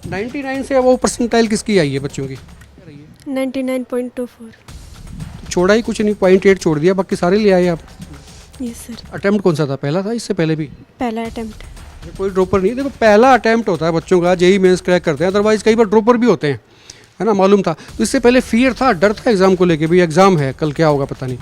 99 से वो परसेंटाइल किसकी आई है बच्चों की? 99.24। छोड़ा ही कुछ नहीं, 0.8 छोड़ दिया, बाकी सारे ले आए आप। Yes sir. अटेम्प्ट कौन सा था, पहला था इससे पहले भी? पहला अटेम्प्ट। कोई ड्रॉपर नहीं, देखो पहला अटेम्प्ट होता है बच्चों का, जेई मेंस क्रैक करते हैं, अदरवाइज कई बार ड्रॉपर भी होते हैं, है ना, मालूम था। तो इससे पहले फियर था, डर था एग्जाम को लेके भी, एग्जाम है कल क्या होगा पता नहीं।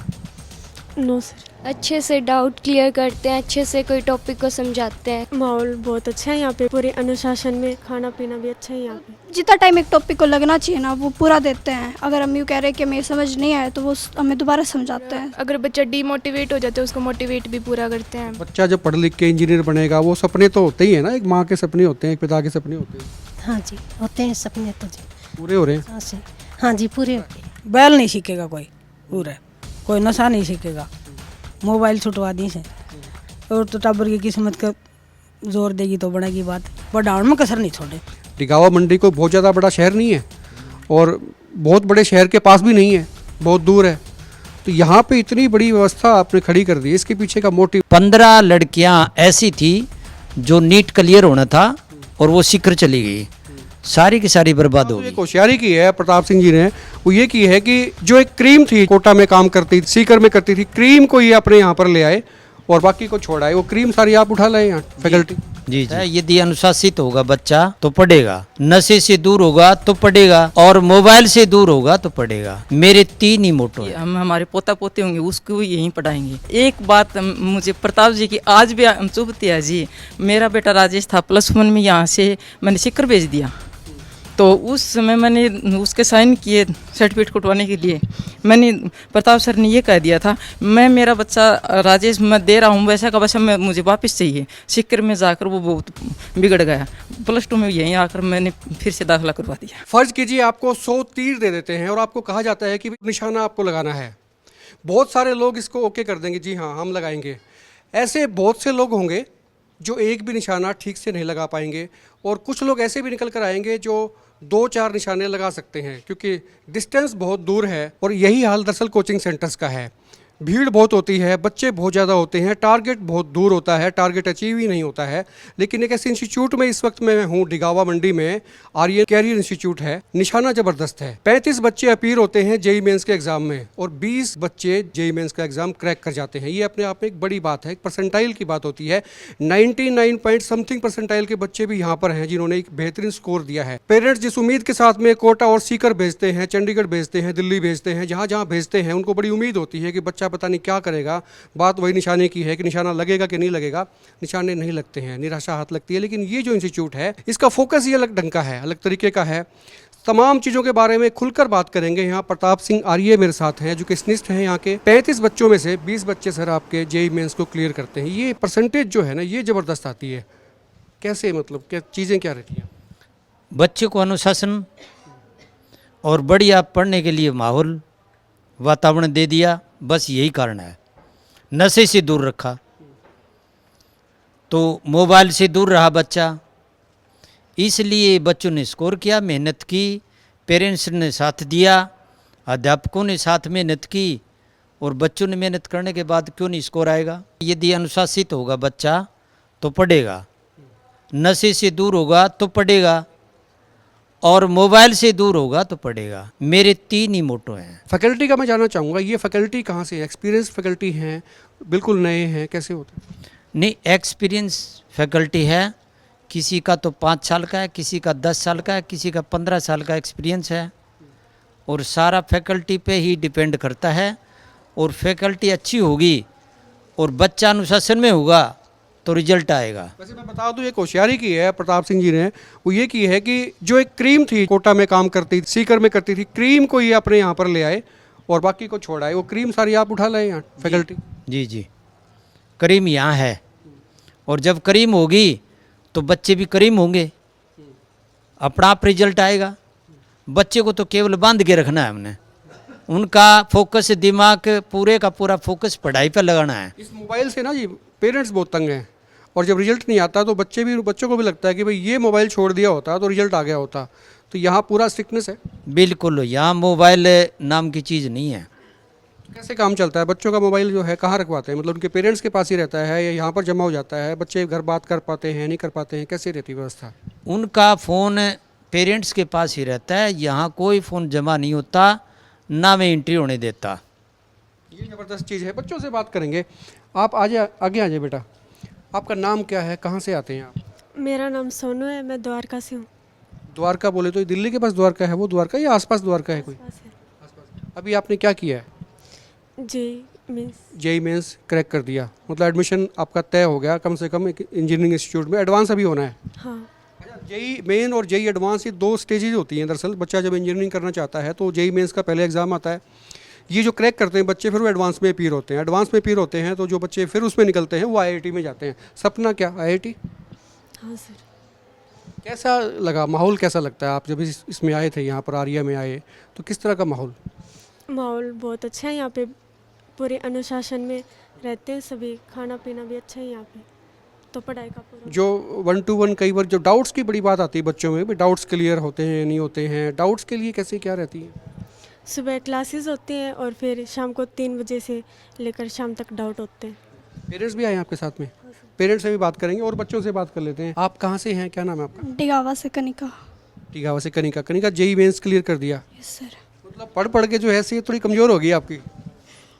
No sir. अच्छे से डाउट क्लियर करते हैं, अच्छे से कोई टॉपिक को समझाते हैं। माहौल बहुत अच्छा है यहाँ पे, पूरे अनुशासन में, खाना पीना भी अच्छा है यहाँ पे। जितना टाइम एक टॉपिक को लगना चाहिए ना वो पूरा देते हैं। अगर हम यूँ कह रहे हैं कि हमें समझ नहीं आया तो वो हमें दोबारा समझाते हैं। अगर बच्चा डीमोटिवेट हो जाता है उसको मोटिवेट भी पूरा करते हैं। बच्चा जब पढ़ लिख के इंजीनियर बनेगा, वो सपने तो होते ही है ना, एक माँ के सपने होते हैं, एक पिता के सपने होते हैं। हाँ जी, होते हैं सपने तो जी। पूरे हो रहे हैं? हाँ जी, हाँ जी, पूरे हो गए। बैल नहीं सीखेगा कोई, पूरा कोई नशा नहीं सीखेगा, मोबाइल छुटवा दी से और तो टाबर की किस्मत का जोर देगी तो बनेगी बात, बढ़ाने में कसर नहीं छोड़े। टिकावा मंडी को बहुत ज़्यादा बड़ा शहर नहीं है और बहुत बड़े शहर के पास भी नहीं है, बहुत दूर है, तो यहाँ पे इतनी बड़ी व्यवस्था आपने खड़ी कर दी, इसके पीछे का मोटिव? 15 लड़कियां ऐसी थी जो नीट क्लियर होना था और वो सीकर चली गई, सारी की सारी बर्बाद हो एक गई। होशियारी की है प्रताप सिंह जी ने, वो ये की है कि जो एक क्रीम थी कोटा में काम करती, सीकर में करती थी, क्रीम को ये अपने यहाँ पर ले आए और बाकी को छोड़ाए, वो क्रीम सारी आप उठा लाए यहाँ फैकल्टी। जी जी, यदि अनुशासित होगा बच्चा तो पढ़ेगा, नशे से दूर होगा तो पढ़ेगा, और मोबाइल से दूर होगा तो पढ़ेगा। मेरे 3 ही मोटो हैं। हम हमारे पोता पोते होंगे उसको भी यहीं पढ़ाएंगे। एक बात मुझे प्रताप जी की आज भी चुभती है जी। मेरा बेटा राजेश था, +1 में यहाँ से मैंने सीकर भेज दिया, तो उस समय मैंने उसके साइन किए सर्टिफिकेट कटवाने के लिए। मैंने प्रताप सर ने ये कह दिया था, मैं मेरा बच्चा राजेश मैं दे रहा हूँ वैसा का वैसा मैं मुझे वापस चाहिए। सीकर में जाकर वो बहुत बिगड़ गया, +2 में यहीं आकर मैंने फिर से दाखिला करवा दिया। फर्ज कीजिए आपको 100 तीर दे देते हैं और आपको कहा जाता है कि निशाना आपको लगाना है, बहुत सारे लोग इसको ओके कर देंगे, जी हाँ हम लगाएंगे। ऐसे बहुत से लोग होंगे जो एक भी निशाना ठीक से नहीं लगा पाएंगे, और कुछ लोग ऐसे भी निकल कर आएंगे जो 2-4 निशाने लगा सकते हैं, क्योंकि डिस्टेंस बहुत दूर है। और यही हाल दरअसल कोचिंग सेंटर्स का है, भीड़ बहुत होती है, बच्चे बहुत ज़्यादा होते हैं, टारगेट बहुत दूर होता है, टारगेट अचीव ही नहीं होता है। लेकिन एक ऐसे इंस्टीट्यूट में इस वक्त मैं हूँ डिगावा मंडी में, आर्यन कैरियर इंस्टीट्यूट है, निशाना ज़बरदस्त है। 35 बच्चे अपीयर होते हैं जेई मेंस के एग्जाम में और 20 बच्चे जेई मेंस का एग्जाम क्रैक कर जाते हैं। ये अपने आप में एक बड़ी बात है, एक परसेंटाइल की बात होती है। 99 पॉइंट समथिंग परसेंटाइल के बच्चे भी यहाँ पर हैं जिन्होंने एक बेहतरीन स्कोर दिया है। पेरेंट्स जिस उम्मीद के साथ में कोटा और सीकर भेजते हैं, चंडीगढ़ भेजते हैं, दिल्ली भेजते हैं, जहाँ जहाँ भेजते हैं, उनको बड़ी उम्मीद होती है कि बच्चा पता नहीं क्या करेगा। बात वही निशाने की है कि निशाना लगेगा कि नहीं लगेगा, निशाने नहीं लगते हैं, निराशा हाथ लगती है। लेकिन ये जो इंस्टीट्यूट है इसका फोकस ये अलग ढंग का है, अलग तरीके का है। तमाम चीज़ों के बारे में खुलकर बात करेंगे। यहाँ प्रताप सिंह आर्य मेरे साथ हैं, एजुकेशनिस्ट हैं यहाँ के। 35 बच्चों में से 20 बच्चे सर आपके जेई मेंस को क्लियर करते हैं। ये परसेंटेज जो है ना ये ज़बरदस्त आती है, कैसे, मतलब क्या चीज़ें क्या रहती हैं? बच्चे को अनुशासन और बढ़िया पढ़ने के लिए माहौल वातावरण दे दिया, बस यही कारण है। नशे से दूर रखा तो मोबाइल से दूर रहा बच्चा, इसलिए बच्चों ने स्कोर किया, मेहनत की, पेरेंट्स ने साथ दिया, अध्यापकों ने साथ मेहनत की, और बच्चों ने मेहनत करने के बाद क्यों नहीं स्कोर आएगा। यदि अनुशासित होगा बच्चा तो पढ़ेगा, नशे से दूर होगा तो पढ़ेगा, और मोबाइल से दूर होगा तो पढ़ेगा। मेरे 3 ही मोटो हैं। फैकल्टी का मैं जानना चाहूँगा, ये फैकल्टी कहाँ से है? एक्सपीरियंस फैकल्टी हैं, बिल्कुल नए हैं, कैसे होते हैं? नहीं, एक्सपीरियंस फैकल्टी है, किसी का तो 5 साल का है, किसी का 10 साल का है, किसी का 15 साल का एक्सपीरियंस है, और सारा फैकल्टी पे ही डिपेंड करता है। और फैकल्टी अच्छी होगी और बच्चा अनुशासन में होगा तो रिजल्ट आएगा। वैसे मैं बता दूं, एक होशियारी की है प्रताप सिंह जी ने, वो ये की है कि जो एक क्रीम थी कोटा में काम करती, सीकर में करती थी, क्रीम को ये अपने यहाँ पर ले आए और बाकी को छोड़ाए, वो क्रीम सारी आप उठा लाए यहाँ फैकल्टी। जी जी, करीम यहाँ है, और जब करीम होगी तो बच्चे भी करीम होंगे, अपना आप रिजल्ट आएगा। बच्चे को तो केवल बांध के रखना है हमने, उनका फोकस, दिमाग पूरे का पूरा फोकस पढ़ाई पर लगाना है। इस मोबाइल से ना जी पेरेंट्स बहुत तंग हैं, और जब रिजल्ट नहीं आता तो बच्चों को भी लगता है कि भाई ये मोबाइल छोड़ दिया होता तो रिजल्ट आ गया होता। तो यहाँ पूरा स्ट्रिक्टनेस है। बिल्कुल, यहाँ मोबाइल नाम की चीज़ नहीं है। कैसे काम चलता है? बच्चों का मोबाइल जो है कहाँ रखवाते हैं? मतलब उनके पेरेंट्स के पास ही रहता है या यहाँ पर जमा हो जाता है? बच्चे घर बात कर पाते हैं, नहीं कर पाते हैं, कैसे रहती व्यवस्था? उनका फ़ोन पेरेंट्स के पास ही रहता है, यहाँ कोई फ़ोन जमा नहीं होता, ना मैं एंट्री होने देता। ये ज़बरदस्त चीज़ है। बच्चों से बात करेंगे। आप आगे आ जाए बेटा। आपका नाम क्या है, कहाँ से आते हैं आप? मेरा नाम सोनू है, मैं द्वारका से हूँ। द्वारका बोले तो दिल्ली के पास द्वारका है, वो द्वारका या आसपास द्वारका है कोई? पास है। अभी आपने क्या किया है? जी मीन्स जेई मेंस क्रैक कर दिया, मतलब एडमिशन आपका तय हो गया कम से कम एक इंजीनियरिंग इंस्टीट्यूट में। एडवांस अभी होना है। हाँ। जेई मेन और जेई एडवांस, ये 2 स्टेजेज होती हैं दरअसल। बच्चा जब इंजीनियरिंग करना चाहता है तो जेई मेंस का पहले एग्जाम आता है। ये जो क्रैक करते हैं बच्चे, फिर वो एडवांस में अपीयर होते हैं। एडवांस में अपीयर होते हैं तो जो बच्चे फिर उसमें निकलते हैं वो आईआईटी में जाते हैं। सपना क्या आईआईटी? हाँ सर। कैसा लगा, माहौल कैसा लगता है? आप जब इसमें आए थे, यहाँ पर आर्या में आए, तो किस तरह का माहौल? माहौल बहुत अच्छा है यहाँ पे, पूरे अनुशासन में रहते हैं सभी, खाना पीना भी अच्छा है यहाँ पे, तो पढ़ाई का पूरा। जो 1 to 1 कई बार जो डाउट्स की बड़ी बात आती है बच्चों में, भी डाउट्स क्लियर होते हैं नहीं होते हैं, डाउट्स के लिए कैसे क्या रहती है? सुबह क्लासेस होती हैं और फिर शाम को 3 बजे से लेकर शाम तक डाउट होते हैं। पेरेंट्स भी आए हैं आपके साथ में? पेरेंट्स से भी बात करेंगे और बच्चों से बात कर लेते हैं। आप कहाँ से हैं, क्या नाम है आपका? डिगावा से कनिका। टिगावा से Kanika. Kanika JEE mains clear कर दिया? Yes sir. मतलब पढ़ के जो है सेहत थोड़ी कमज़ोर होगी आपकी,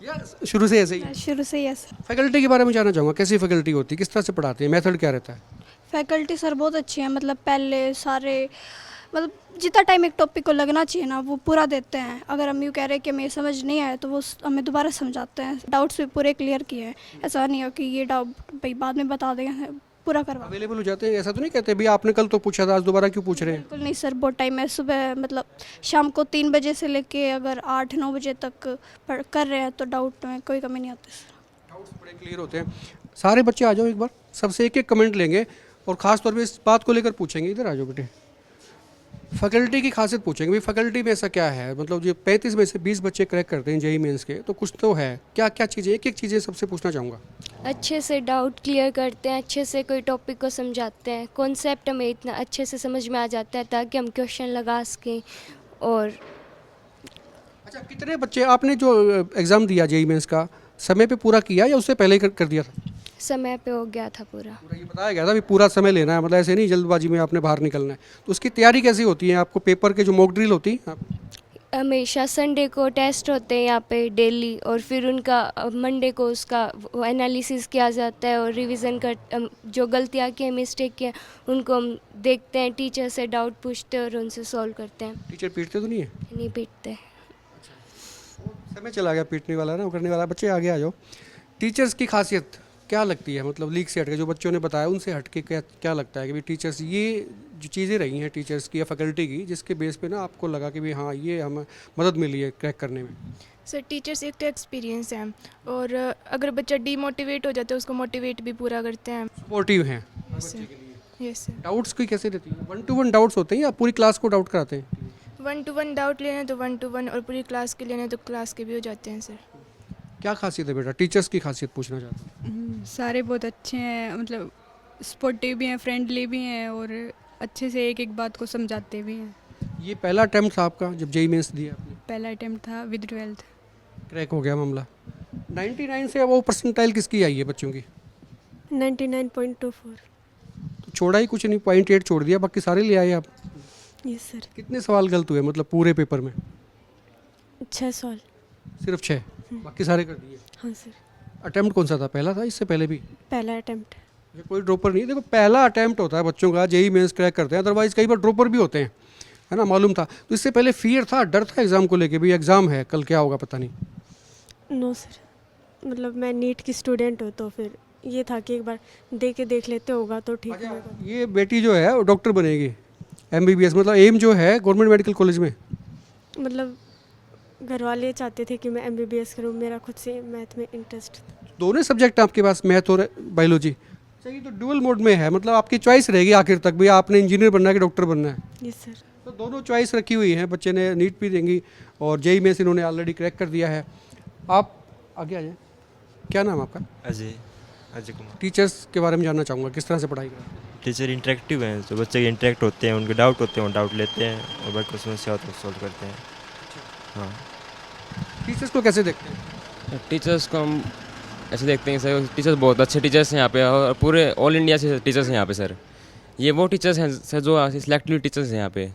या शुरू से ऐसे ही? शुरू से यस। फैकल्टी के बारे में जानना चाहूँगा, कैसी फैकल्टी होती है, किस तरह से पढ़ाते हैं, मेथड क्या रहता है? फैकल्टी सर बहुत अच्छी है, मतलब पहले सारे मतलब जितना टाइम एक टॉपिक को लगना चाहिए ना वो पूरा देते हैं। अगर हम यूँ कह रहे हैं कि हमें समझ नहीं आया तो वो हमें दोबारा समझाते हैं। डाउट्स भी पूरे क्लियर किए हैं, ऐसा नहीं है कि ये डाउट भाई बाद में बता देंगे, पूरा करवा। अवेलेबल हो जाते हैं, ऐसा तो नहीं कहते भी आपने कल तो पूछा था आज दोबारा क्यों पूछ रहे हैं? बिल्कुल नहीं सर, बहुत टाइम है। सुबह मतलब शाम को 3 बजे से लेके अगर 8-9 बजे तक कर रहे हैं तो डाउट में कोई कमी नहीं आती सर। डाउट्स बड़े क्लियर होते हैं। सारे बच्चे आ जाओ एक बार, सबसे एक कमेंट लेंगे और ख़ास तौर पे इस बात को लेकर पूछेंगे। इधर आ जाओ बेटे। फैकल्टी की खासियत पूछेंगे, भाई फैकल्टी में ऐसा क्या है, मतलब जो 35 में से 20 बच्चे क्रैक करते हैं जेई मेंस के, तो कुछ तो है। क्या क्या चीज़ें, एक चीज़ें सबसे पूछना चाहूँगा। अच्छे से डाउट क्लियर करते हैं, अच्छे से कोई टॉपिक को समझाते हैं, कॉन्सेप्ट हमें इतना अच्छे से समझ में आ जाता है ताकि हम क्वेश्चन लगा सकें। और अच्छा, कितने बच्चे आपने जो एग्ज़ाम दिया जेई मेंस का, समय पे पूरा किया या उससे पहले ही कर दिया था? समय पे हो गया था पूरा। पूरा ये बताया गया था भी पूरा समय लेना है, मतलब ऐसे नहीं जल्दबाजी में आपने बाहर निकलना है। तो उसकी तैयारी कैसी होती है आपको? पेपर के जो मॉक ड्रिल होती है हमेशा संडे को टेस्ट होते हैं यहाँ पे डेली, और फिर उनका मंडे को उसका एनालिसिस किया जाता है और रिवीजन कर जो गलतियाँ की हैं, मिस्टेक किया उनको हम देखते हैं, टीचर से डाउट पूछते हैं और उनसे सॉल्व करते हैं। टीचर पीटते तो नहीं है? नहीं पीटते। समय चला गया पीटने वाला ना, वो करने वाला। बच्चे आगे आ जाओ। टीचर्स की खासियत क्या लगती है, मतलब लीग से हटके जो बच्चों ने बताया उनसे हटके क्या लगता है कि भाई टीचर्स, ये जो चीज़ें रही हैं टीचर्स की या फैकल्टी की, जिसके बेस पे ना आपको लगा कि भाई हाँ ये हमें मदद मिली है क्रैक करने में? सर टीचर्स एक तो एक्सपीरियंस है, और अगर बच्चा डीमोटिवेट हो जाता है उसको मोटिवेट भी पूरा करते हैं। सपोर्टिव हैं। Yes sir. डाउट्स की कैसे रहती है? 1 to 1 डाउट्स होते हैं या पूरी क्लास को डाउट कराते हैं? 1 to 1 डाउट लेना तो 1 to 1, और पूरी क्लास के लेना तो क्लास के भी हो जाते हैं सर। क्या खासियत है बेटा, टीचर्स की खासियत पूछना चाहता हूँ। सारे बहुत अच्छे हैं, मतलब स्पोर्टिव भी हैं, फ्रेंडली भी हैं, और अच्छे से एक एक बात को समझाते भी हैं। ये पहला अटैम्प्ट था आपका जब जेई मेंस दिया आपने? पहला अटेम्प्ट था विद 12th। क्रैक हो गया मामला। 99 से वो परसेंटाइल किसकी आई है बच्चों की? 99.24। तो छोड़ा ही कुछ नहीं, 0.8 छोड़ दिया, बाकी सारे ले आए आप। Yes sir. कितने सवाल गलत हुए मतलब पूरे पेपर में? 6 सवाल। सिर्फ 6, बाकी सारे कर दिए? हाँ सर। अटेम्प्ट कौन सा था, पहला था इससे पहले भी? पहला अटेम्प्ट। ये कोई ड्रॉपर नहीं है। देखो पहला अटेम्प्ट होता है बच्चों का, जेई मेंस क्रैक करते हैं, अदरवाइज कई बार ड्रॉपर भी होते हैं, है ना, मालूम था। तो इससे पहले फियर था, डर था एग्ज़ाम को लेके, भी एग्ज़ाम है कल क्या होगा पता नहीं? नो सर, मतलब मैं नीट की स्टूडेंट हूँ तो फिर ये था कि एक बार दे के देख लेते होगा तो ठीक होगा। ये बेटी जो है वो डॉक्टर बनेगी, MBBS, मतलब एम जो है गवर्नमेंट मेडिकल कॉलेज में? मतलब घर वाले चाहते थे कि मैं MBBS करूँ, मेरा खुद से मैथ में इंटरेस्ट था। दोनों सब्जेक्ट आपके पास, मैथ और बायोलॉजी? चाहिए तो डुअल मोड में है, मतलब आपकी चॉइस रहेगी आखिर तक भी, आपने इंजीनियर बनना है कि डॉक्टर बनना है। Yes sir. तो दोनों चॉइस रखी हुई है। बच्चे ने नीट भी देंगी और जेई में से इन्होंने ऑलरेडी क्रैक कर दिया है। आप आगे आ जाए। क्या नाम आपका? अजय कुमार। टीचर्स के बारे में जानना चाहूँगा, किस तरह से पढ़ाई करते हैं? टीचर इंटरेक्टिव हैं, तो बच्चे इंटरेक्ट होते हैं, उनके डाउट होते हैं वो डाउट लेते हैं और बच्चे समस्या होती है सॉल्व करते हैं। हाँ। टीचर्स को कैसे देखते हैं? टीचर्स को हम ऐसे देखते हैं सर, टीचर्स बहुत अच्छे टीचर्स हैं यहाँ पे, और पूरे ऑल इंडिया से टीचर्स हैं यहाँ पे सर। ये वो टीचर्स हैं सर जो सिलेक्टिव टीचर्स हैं यहाँ पे।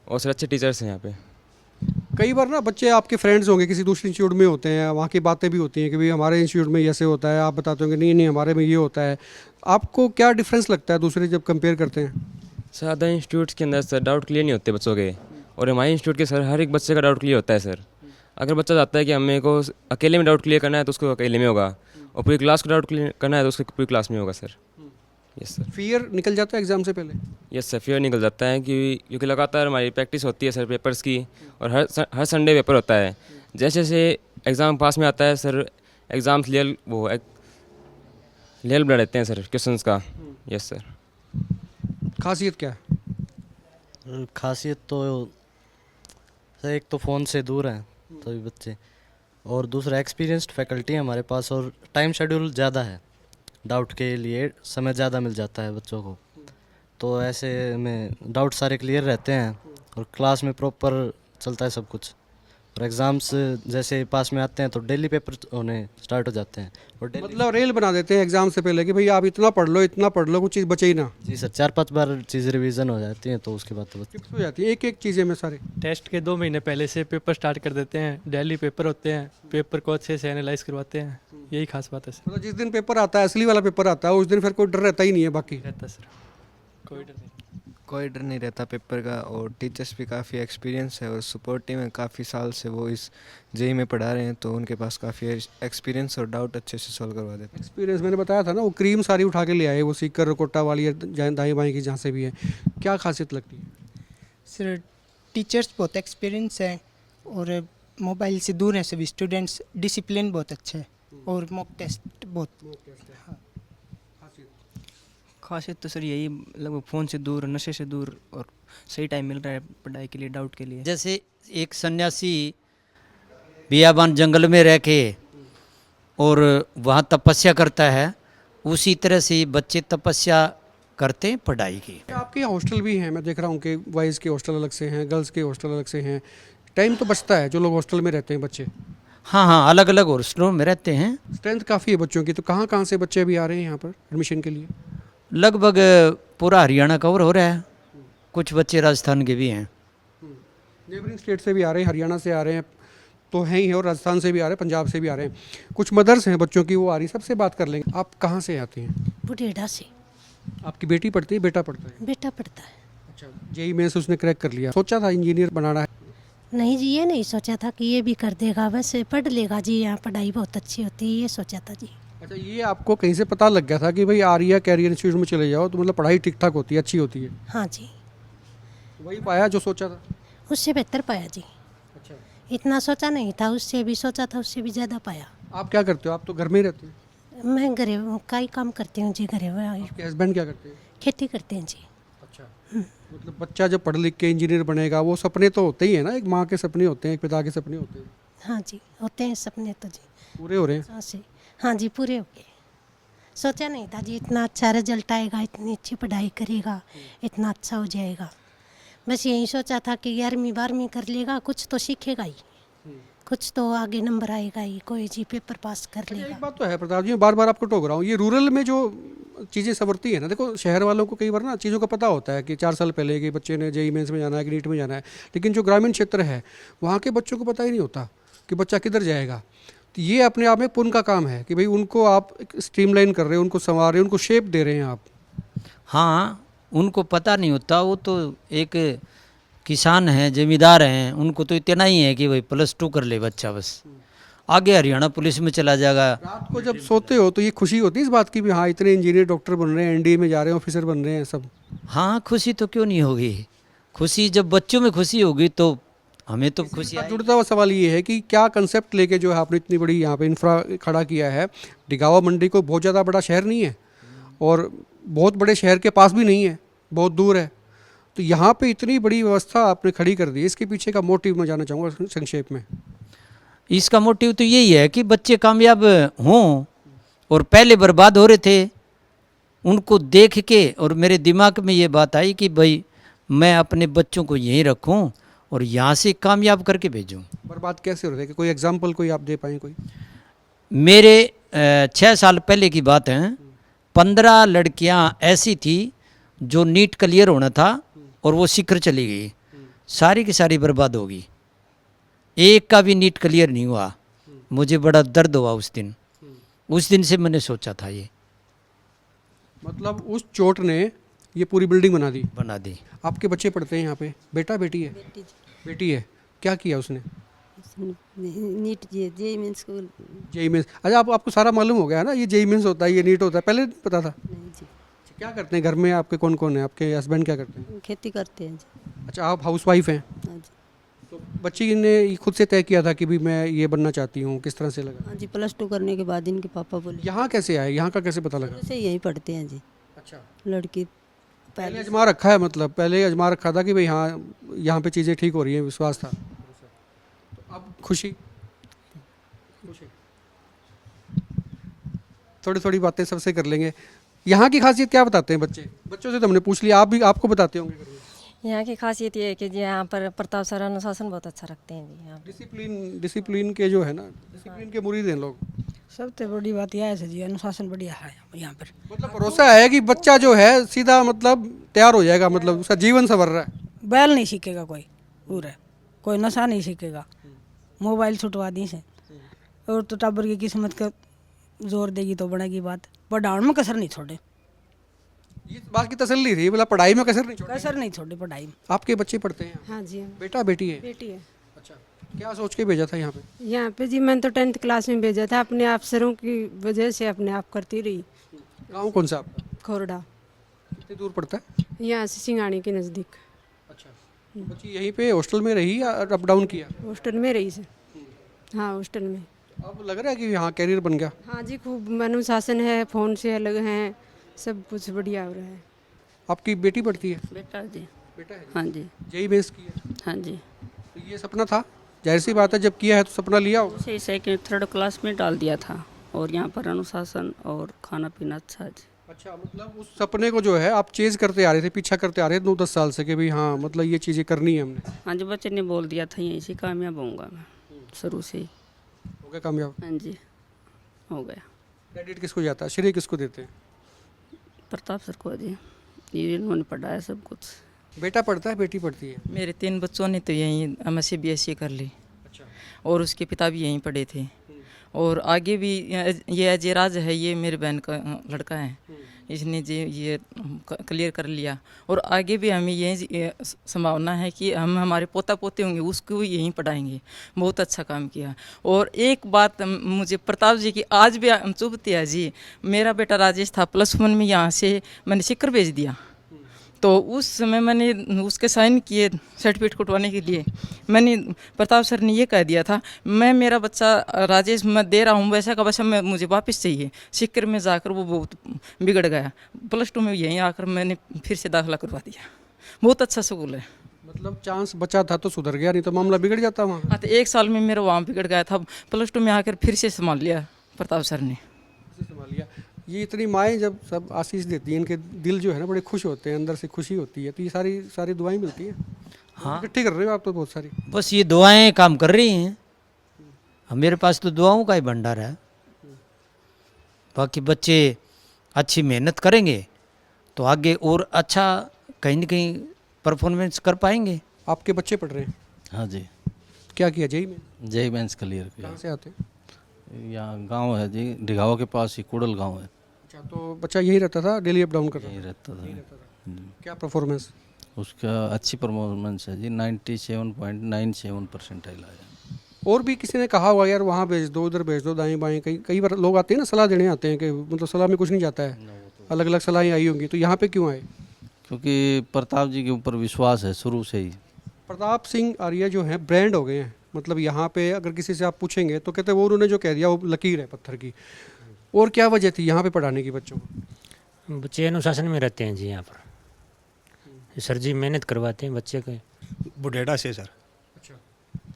और सर अच्छे टीचर्स हैं यहाँ पे। कई बार ना बच्चे आपके फ्रेंड्स होंगे किसी दूसरे इंस्टीट्यूट में होते हैं, वहाँ की बातें भी होती हैं कि भाई हमारे इंस्टीट्यूट में ऐसे होता है, आप बताते होंगे नहीं नहीं हमारे में ये होता है। आपको क्या डिफरेंस लगता है दूसरे जब कंपेयर करते हैं? सर अदर इंस्टीट्यूट्स के अंदर सर डाउट क्लियर नहीं होते बच्चों के, और हमारे इंस्टीट्यूट के सर हर एक बच्चे का डाउट क्लियर होता है सर। अगर बच्चा चाहता है कि हमें को अकेले में डाउट क्लियर करना है तो उसको अकेले में होगा, और पूरी क्लास को डाउट क्लियर करना है तो उसको पूरी क्लास में होगा सर। Yes sir. फियर निकल जाता है एग्ज़ाम से पहले? यस सर, फियर निकल जाता है क्योंकि लगातार हमारी प्रैक्टिस होती है सर पेपर्स की, और हर संडे पेपर होता है। जैसे जैसे एग्ज़ाम पास में आता है सर, एग्ज़ाम्स लेवल बढ़ा देते हैं सर क्वेश्चंस का। Yes sir. खासियत क्या है? खासियत तो सर एक तो फ़ोन से दूर हैं सभी बच्चे, और दूसरा एक्सपीरियंस्ड फैकल्टी है हमारे पास, और टाइम शेड्यूल ज़्यादा है, डाउट के लिए समय ज़्यादा मिल जाता है बच्चों को, तो ऐसे में डाउट सारे क्लियर रहते हैं और क्लास में प्रॉपर चलता है सब कुछ। और एग्ज़ाम्स जैसे पास में आते हैं तो डेली पेपर होने स्टार्ट हो जाते हैं, और मतलब रेल बना देते हैं एग्ज़ाम से पहले कि भाई आप इतना पढ़ लो कुछ चीज़ बचे ही ना। जी सर, 4-5 बार चीज़ रिवीजन हो जाती हैं तो उसके बाद तो फिक्स हो जाती है एक एक चीज़ें में सारे। टेस्ट के 2 महीने पहले से पेपर स्टार्ट कर देते हैं, डेली पेपर होते हैं, पेपर को अच्छे से एनालाइज करवाते हैं, यही खास बात है सर। मतलब जिस दिन पेपर आता है, असली वाला पेपर आता है, उस दिन फिर कोई डर रहता ही नहीं है बाकी? रहता सर, कोई डर नहीं। कोई डर नहीं रहता पेपर का, और टीचर्स भी काफ़ी एक्सपीरियंस है और सपोर्टिव है, काफ़ी साल से वो इस जेई में पढ़ा रहे हैं, तो उनके पास काफ़ी एक्सपीरियंस और डाउट अच्छे से सॉल्व करवा देते हैं। एक्सपीरियंस मैंने बताया था ना, वो क्रीम सारी उठा के ले आए, वो सीकर कोटा वाली दाई बाई की जहाँ से भी है। क्या खासियत लगती है? सर टीचर्स बहुत एक्सपीरियंस है और मोबाइल से दूर हैं सभी स्टूडेंट्स, डिसिप्लिन बहुत अच्छा है, और मॉक टेस्ट बहुत। हाँ। खासियत तो सर यही लगभग फ़ोन से दूर, नशे से दूर, और सही टाइम मिल रहा है पढ़ाई के लिए, डाउट के लिए। जैसे एक सन्यासी बियाबान जंगल में रह के और वहाँ तपस्या करता है, उसी तरह से बच्चे तपस्या करते हैं पढ़ाई की। आपके यहाँ हॉस्टल भी हैं, मैं देख रहा हूँ कि बॉयज़ के हॉस्टल अलग से हैं, गर्ल्स के हॉस्टल अलग से हैं। टाइम तो बचता है जो लोग हॉस्टल में रहते हैं बच्चे? हाँ, अलग अलग हॉस्टलों में रहते हैं। स्ट्रेंथ काफ़ी है बच्चों की, तो कहाँ कहाँ से बच्चे अभी आ रहे हैं यहाँ पर एडमिशन के लिए? लगभग पूरा हरियाणा कवर हो रहा है, कुछ बच्चे राजस्थान के भी हैं। नेबरिंग स्टेट से भी आ रहे हैं, हरियाणा से आ रहे हैं तो हैं ही है, और राजस्थान से भी आ रहे हैं, पंजाब से भी आ रहे हैं। कुछ मदर्स हैं बच्चों की, वो आ रही, सबसे बात कर लेंगे। आप कहाँ से आती हैं? बुढ़ेड़ा से। आपकी बेटी पढ़ती है, बेटा पढ़ता है? बेटा पढ़ता है। अच्छा, जेई मेंस उसने क्रैक कर लिया, सोचा था इंजीनियर बनाना है? नहीं जी, ये नहीं सोचा था कि ये भी कर देगा, बस पढ़ लेगा जी, यहाँ पढ़ाई बहुत अच्छी होती है, ये सोचा था जी। अच्छा, ये आपको कहीं से पता लग गया था कि भाई आर्या कैरियर इंस्टीट्यूट में चले जाओ तो मतलब पढ़ाई ठीक ठाक होती है, अच्छी होती है? हाँ जी। वही पाया जो सोचा था? उससे बेहतर पाया जी। अच्छा, इतना सोचा नहीं था, उससे भी सोचा था, उससे भी ज़्यादा पाया। आप क्या करते हो? आप तो घर में ही रहते हैं। मैं घरे का ही काम करती हूँ जी, घरे में। आपके हस्बैंड क्या करते हैं? खेती करते हैं जी। अच्छा, मतलब बच्चा जब पढ़ लिख के इंजीनियर बनेगा, वो सपने तो होते ही है ना, एक माँ के सपने होते हैं, एक पिता के सपने होते हैं। हाँ जी, होते हैं सपने तो जी। पूरे हो रहे हैं? हाँ जी, पूरे हो गए। सोचा नहीं था जी इतना अच्छा रिजल्ट आएगा, इतनी अच्छी पढ़ाई करेगा, इतना अच्छा हो जाएगा। बस यही सोचा था कि 11वीं 12वीं कर लेगा, कुछ तो सीखेगा ही, कुछ तो आगे नंबर आएगा ही, कोई जी पेपर पास कर लेगा। एक बात तो है प्रताप जी, मैं बार बार आपको टोक रहा हूँ, ये रूरल में जो चीज़ें संवरती है ना, देखो शहर वालों को कई बार ना चीज़ों का पता होता है कि 4 साल पहले कि बच्चे ने जेई मेंस में जाना है कि नीट में जाना है, लेकिन जो ग्रामीण क्षेत्र है वहाँ के बच्चों को पता ही नहीं होता कि बच्चा किधर जाएगा। तो ये अपने आप में पुण्य का काम है कि भाई उनको आप स्ट्रीमलाइन कर रहे हो, उनको संवार रहे हो, उनको शेप दे रहे हैं आप। हाँ, उनको पता नहीं होता, वो तो एक किसान हैं, जमींदार हैं, उनको तो इतना ही है कि भाई +2 कर ले बच्चा, बस आगे हरियाणा पुलिस में चला जाएगा। रात को जब सोते हो तो ये खुशी होती है इस बात की भी हाँ इतने इंजीनियर डॉक्टर बन रहे हैं, एनडीए में जा रहे हैं, ऑफिसर बन रहे हैं सब? हाँ, खुशी तो क्यों नहीं होगी, खुशी जब बच्चों में खुशी होगी तो हमें तो खुशी आएगी। जुड़ता हुआ सवाल ये है कि क्या कंसेप्ट लेके जो है आपने इतनी बड़ी यहाँ पे इंफ्रा खड़ा किया है? डिगावा मंडी को बहुत ज़्यादा बड़ा शहर नहीं है और बहुत बड़े शहर के पास भी नहीं है, बहुत दूर है, तो यहाँ पे इतनी बड़ी व्यवस्था आपने खड़ी कर दी, इसके पीछे का मोटिव मैं जानना चाहूँगा संक्षेप में। इसका मोटिव तो यही है कि बच्चे कामयाब हों, और पहले बर्बाद हो रहे थे उनको देख के, और मेरे दिमाग में ये बात आई कि भाई मैं अपने बच्चों को यहीं रखूं और यहाँ से कामयाब करके भेजूं। बर्बाद कैसे हो रहे थे? कोई एग्जाम्पल कोई आप दे पाएँ? कोई मेरे 6 साल पहले की बात है, 15 लड़कियाँ ऐसी थी जो नीट क्लियर होना था और वो सीकर चली गई, सारी की सारी बर्बाद होगी। एक का भी नीट क्लियर नहीं हुआ। मुझे बड़ा दर्द हुआ उस दिन से मैंने सोचा था ये। मतलब उस चोट ने ये पूरी बिल्डिंग बना दी। दी। आपके बच्चे पढ़ते हैं यहाँ पे? बेटा बेटी है? बेटी है। क्या किया उसने? NEET JEE mains school. JEE mains. अच्छा, आपको सारा मालूम हो गया है ना, ये जेई मेंस होता है, ये नीट होता है, पहले पता था? नहीं जी। क्या करते हैं घर में आपके? कौन कौन है आपके? हस्बैंड क्या करते हैं? खेती करते हैं जी। अच्छा, आप हाउस वाइफ हैं? हाँ जी। तो बच्ची ने खुद से तय किया था कि भी मैं ये बनना चाहती हूँ? किस तरह से लगा? हाँ जी, +2 करने के बाद इनके पापा बोले। यहाँ कैसे आए? यहाँ का कैसे पता लगा? से यहीं पढ़ते हैं जी। अच्छा, लड़की पहले आजमा रखा है, मतलब पहले आजमा रखा था कि भाई हाँ यहाँ पे चीज़ें ठीक हो रही हैं, विश्वास था। तो अब खुशी थोड़ी थोड़ी बातें सबसे कर लेंगे। यहाँ की खासियत क्या बताते हैं बच्चे? बच्चों से तो हमने पूछ लिया, आपको बताते होंगे घर में। यहाँ की खासियत ये है कि जी यहाँ पर प्रताप सर अनुशासन बहुत अच्छा रखते हैं जी। यहाँ डिसिप्लिन के जो है ना, डिसिप्लिन के मुरीद हैं लोग। सबसे बड़ी बात यह है जी, अनुशासन बढ़िया है यहाँ पर। मतलब भरोसा है कि बच्चा जो है सीधा मतलब तैयार हो जाएगा, मतलब उसका जीवन संवर रहा है। बैल नहीं सीखेगा कोई कोई नशा नहीं सीखेगा, मोबाइल छुटवा दी से। और तो टाबर की किस्मत का जोर देगी तो बनेगी बात। पढ़ाने में कसर नहीं छोड़े। ये बात की तसल्ली थी, बोला पढ़ाई में कसर नहीं छोड़े पढ़ाई में। आपके बच्चे पढ़ते हैं? हाँ जी। बेटा बेटी है? बेटी है। अच्छा, क्या सोच के भेजा था यहाँ पे? यहाँ पे जी मैंने तो 10th क्लास में भेजा था, अपने अफसरों की वजह से अपने आप करती रही। गाँव कौन सा आपका? खोरडा। कितनी दूर पड़ता है? यहाँ से सिंगाणी के नज़दीक। अच्छा, बच्ची यहीं पे हॉस्टल में रही या अप डाउन किया? हॉस्टल में रही से। हाँ, हॉस्टल में। अब लग रहा है कि यहाँ कैरियर बन गया? हाँ जी, खूब अनुशासन है, फ़ोन से अलग हैं, सब कुछ बढ़िया हो रहा है। आपकी बेटी पढ़ती है? बेटा जी। बेटा है? हाँ जी। जेई मेंस की है? हाँ जी। तो ये सपना था, जाहिर सी बात है, जब किया है तो सपना लिया होगा। उसे 2nd 3rd क्लास में डाल दिया था, और यहाँ पर अनुशासन और खाना पीना अच्छा जी। अच्छा, मतलब उस सपने को जो है आप चेज करते आ रहे थे, पीछा करते आ रहे थे 9-10 साल से कि भाई हाँ मतलब ये चीज़ें करनी है हमने। हाँ जी, बच्चे ने बोल दिया था यहीं से कामयाब होऊंगा मैं, शुरू से ही। हो गया कामयाब? हाँ जी, हो गया। क्रेडिट किसको जाता है, श्रेय किसको देते हैं? प्रताप सर को जी, ये इन्होंने पढ़ाया सब कुछ। बेटा पढ़ता है, बेटी पढ़ती है? मेरे 3 बच्चों ने तो यहीं MSc BSc कर ली। अच्छा। और उसके पिता भी यहीं पढ़े थे। और आगे भी ये अजय राज है, ये मेरी बहन का लड़का है, इसने ये क्लियर कर लिया। और आगे भी हमें यही संभावना है कि हम हमारे पोता पोते होंगे उसको भी यहीं पढ़ाएंगे। बहुत अच्छा काम किया। और एक बात मुझे प्रताप जी की आज भी चुभती है जी। मेरा बेटा राजेश था, +1 में यहाँ से मैंने सिक्कर भेज दिया। तो उस समय मैंने उसके साइन किए सर्टिफिकेट कटवाने के लिए। मैंने प्रताप सर ने ये कह दिया था, मैं मेरा बच्चा राजेश मैं दे रहा हूँ वैसा का वैसा, मैं मुझे वापस चाहिए। सिक्कर में जाकर वो बहुत बिगड़ गया। +2 में यहीं आकर मैंने फिर से दाखिला करवा दिया। बहुत अच्छा स्कूल है। मतलब चांस बचा था तो सुधर गया, नहीं तो मामला बिगड़ जाता वहाँ। हाँ, तो 1 साल में मेरा वहाँ बिगड़ गया था। +2 में आकर फिर से संभाल लिया प्रताप सर ने। संभाल लिया। ये इतनी माएँ जब सब आशीष देती हैं, इनके दिल जो है ना बड़े खुश होते हैं, अंदर से खुशी होती है। तो ये सारी दुआएं मिलती हैं। हाँ, इकट्ठी कर रहे हो आप तो बहुत सारी। बस ये दुआएं काम कर रही हैं। मेरे पास तो दुआओं का ही भंडार है। बाकी बच्चे अच्छी मेहनत करेंगे तो आगे और अच्छा कहीं न कहीं परफॉर्मेंस कर पाएंगे। आपके बच्चे पढ़ रहे हैं? हाँ जी। क्या किया जेई में? जेई मेंस क्लियर किया। कहाँ से आते हैं? यहाँ गांव है जी, डिघावा के पास ही कुड़ल गांव है। अच्छा, तो बच्चा यही रहता था, डेली अप डाउन करता? यही रहता था। क्या परफॉर्मेंस? उसका अच्छी परफॉर्मेंस है जी, 97.97 परसेंटाइल आया। और भी किसी ने कहा होगा यार वहाँ भेज दो, उधर भेज दो, दाएं बाएं। कई बार लोग आते हैं ना, सलाह देने आते हैं कि मतलब सलाह में कुछ नहीं जाता है, अलग अलग सलाहें आई होंगी। तो यहाँ पे क्यों आए? क्योंकि प्रताप जी के ऊपर विश्वास है शुरू से ही। प्रताप सिंह आर्य जो हैं ब्रांड हो गए हैं। मतलब यहाँ पे अगर किसी से आप पूछेंगे तो कहते हैं वो उन्होंने जो कह दिया वो लकीर है पत्थर की। और क्या वजह थी यहाँ पे पढ़ाने की बच्चों को? बच्चे अनुशासन में रहते हैं जी। यहाँ पर सर जी मेहनत करवाते हैं बच्चे के। बुढ़ेड़ा से सर। अच्छा,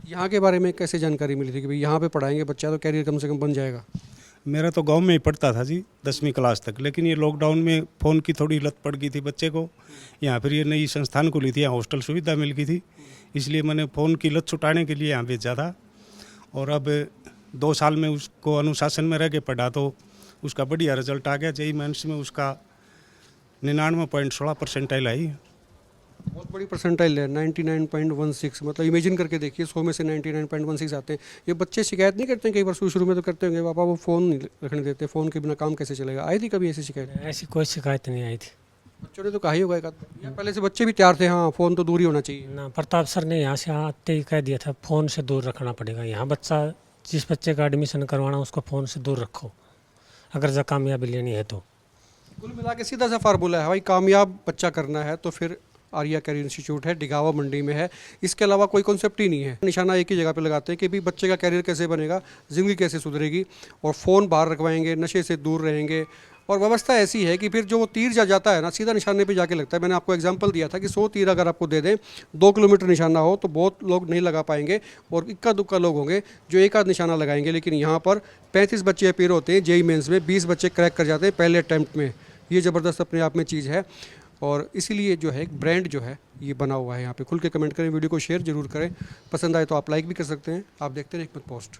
यहाँ के बारे में कैसे जानकारी मिली थी कि भाई यहाँ पे पढ़ाएंगे बच्चा तो कैरियर कम से कम बन जाएगा? मेरा तो गांव में ही पढ़ता था जी 10वीं क्लास तक, लेकिन ये लॉकडाउन में फ़ोन की थोड़ी लत पड़ गई थी बच्चे को। यहाँ फिर ये नई संस्थान खुली थी, यहाँ हॉस्टल सुविधा मिल गई थी, इसलिए मैंने फ़ोन की लत छुटाने के लिए यहाँ भेजा था। और अब 2 साल में उसको अनुशासन में रह के पढ़ा तो उसका बढ़िया रिजल्ट आ गया। जेई मेंस में उसका 99.16 परसेंटाइल आई। बहुत बड़ी परसेंटाइल है 99.16, मतलब इमेजिन करके देखिए 100 में से 99.16 आते हैं। ये बच्चे शिकायत नहीं करते हैं कई बार, शुरू में तो करते होंगे पापा वो फ़ोन नहीं रखने देते, फ़ोन के बिना काम कैसे चलेगा? आई थी कभी ऐसी शिकायत? ऐसी कोई शिकायत नहीं आई थी। बच्चों ने तो कहा ही होगा एक आध बार, या पहले से बच्चे भी तैयार थे हाँ फ़ोन तो दूर ही होना चाहिए? ना, प्रताप सर ने यहाँ से आते ही कह दिया था फ़ोन से दूर रखना पड़ेगा। यहाँ बच्चा, जिस बच्चे का एडमिशन करवाना उसको फ़ोन से दूर रखो अगर जो कामयाबी लेनी है तो। कुल मिला के सीधा सा फार्मूला है भाई, कामयाब बच्चा करना है तो फिर आर्या कैरियर इंस्टीट्यूट है, डिगावा मंडी में है। इसके अलावा कोई कॉन्सेप्ट ही नहीं है। निशाना एक ही जगह पे लगाते हैं कि भाई बच्चे का कैरियर कैसे बनेगा, ज़िंदगी कैसे सुधरेगी, और फ़ोन बाहर रखवाएंगे, नशे से दूर रहेंगे। और व्यवस्था ऐसी है कि फिर जो वो तीर जाता है ना सीधा निशाने पे जाके लगता है। मैंने आपको एग्जांपल दिया था कि 100 तीर अगर आपको दे दें, 2 किलोमीटर निशाना हो तो बहुत लोग नहीं लगा पाएंगे और इक्का दुक्का लोग होंगे जो एक आध निशाना लगाएंगे। लेकिन यहाँ पर 35 बच्चे अपीयर होते हैं जेई मेंस में, 20 बच्चे क्रैक कर जाते हैं पहले अटैम्प्ट में। ये ज़बरदस्त अपने आप में चीज़ है और इसीलिए जो है एक ब्रांड जो है ये बना हुआ है। यहाँ पे खुल के कमेंट करें, वीडियो को शेयर जरूर करें, पसंद आए तो आप लाइक भी कर सकते हैं। आप देखते रहें हिकमत पोस्ट।